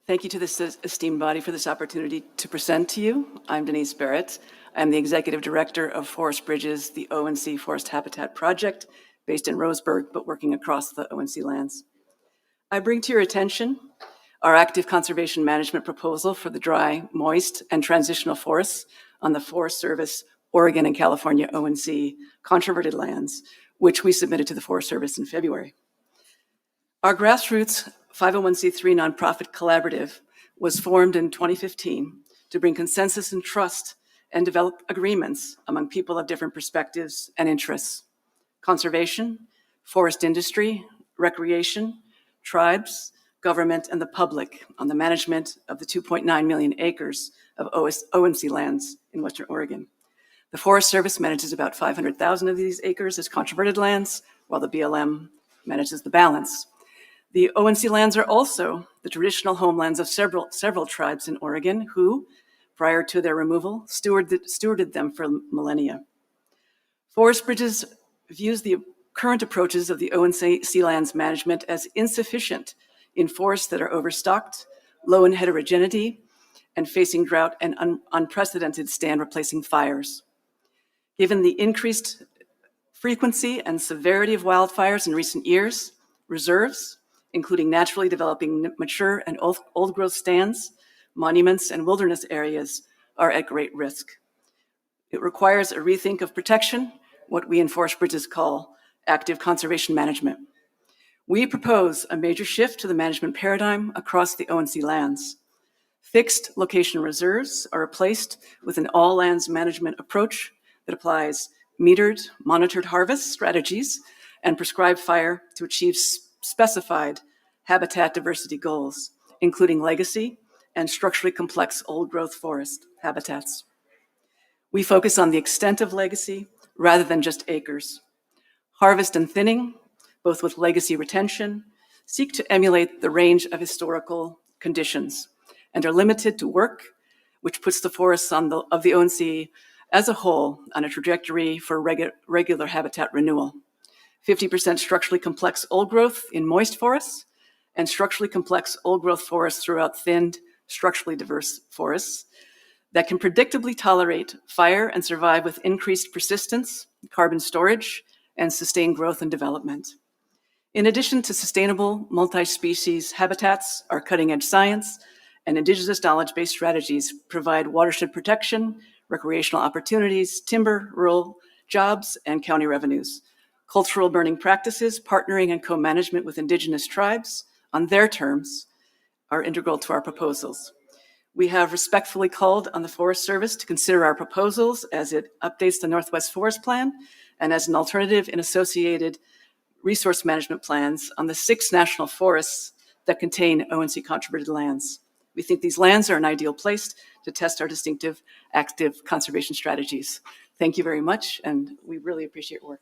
Thank you to this esteemed body for this opportunity to present to you. I'm Denise Barrett. I'm the Executive Director of Forest Bridges, the ONC Forest Habitat Project, based in Roseburg, but working across the ONC lands. I bring to your attention our active conservation management proposal for the dry, moist, and transitional forests on the Forest Service, Oregon and California ONC controverted lands, which we submitted to the Forest Service in February. Our grassroots 501c3 nonprofit collaborative was formed in 2015 to bring consensus and trust and develop agreements among people of different perspectives and interests: conservation, forest industry, recreation, tribes, government, and the public on the management of the 2.9 million acres of ONC lands in Western Oregon. The Forest Service manages about 500,000 of these acres as controverted lands, while the BLM manages the balance. The ONC lands are also the traditional homelands of several tribes in Oregon who, prior to their removal, stewarded them for millennia. Forest Bridges views the current approaches of the ONC lands management as insufficient in forests that are overstocked, low in heterogeneity, and facing drought and unprecedented stand replacing fires. Given the increased frequency and severity of wildfires in recent years, reserves, including naturally developing mature and old growth stands, monuments, and wilderness areas, are at great risk. It requires a rethink of protection, what we in Forest Bridges call active conservation management. We propose a major shift to the management paradigm across the ONC lands. Fixed location reserves are replaced with an all lands management approach that applies metered, monitored harvest strategies and prescribed fire to achieve specified habitat diversity goals, including legacy and structurally complex old growth forest habitats. We focus on the extent of legacy rather than just acres. Harvest and thinning, both with legacy retention, seek to emulate the range of historical conditions and are limited to work which puts the forests of the ONC as a whole on a trajectory for regular habitat renewal. 50% structurally complex old growth in moist forests and structurally complex old growth forests throughout thinned, structurally diverse forests that can predictably tolerate fire and survive with increased persistence, carbon storage, and sustained growth and development. In addition to sustainable multi-species habitats, our cutting-edge science and indigenous knowledge-based strategies provide watershed protection, recreational opportunities, timber, rural jobs, and county revenues. Cultural burning practices, partnering and co-management with indigenous tribes on their terms are integral to our proposals. We have respectfully called on the Forest Service to consider our proposals as it updates the Northwest Forest Plan and as an alternative in associated resource management plans on the 6 national forests that contain ONC controverted lands. We think these lands are an ideal place to test our distinctive active conservation strategies. Thank you very much, and we really appreciate your work.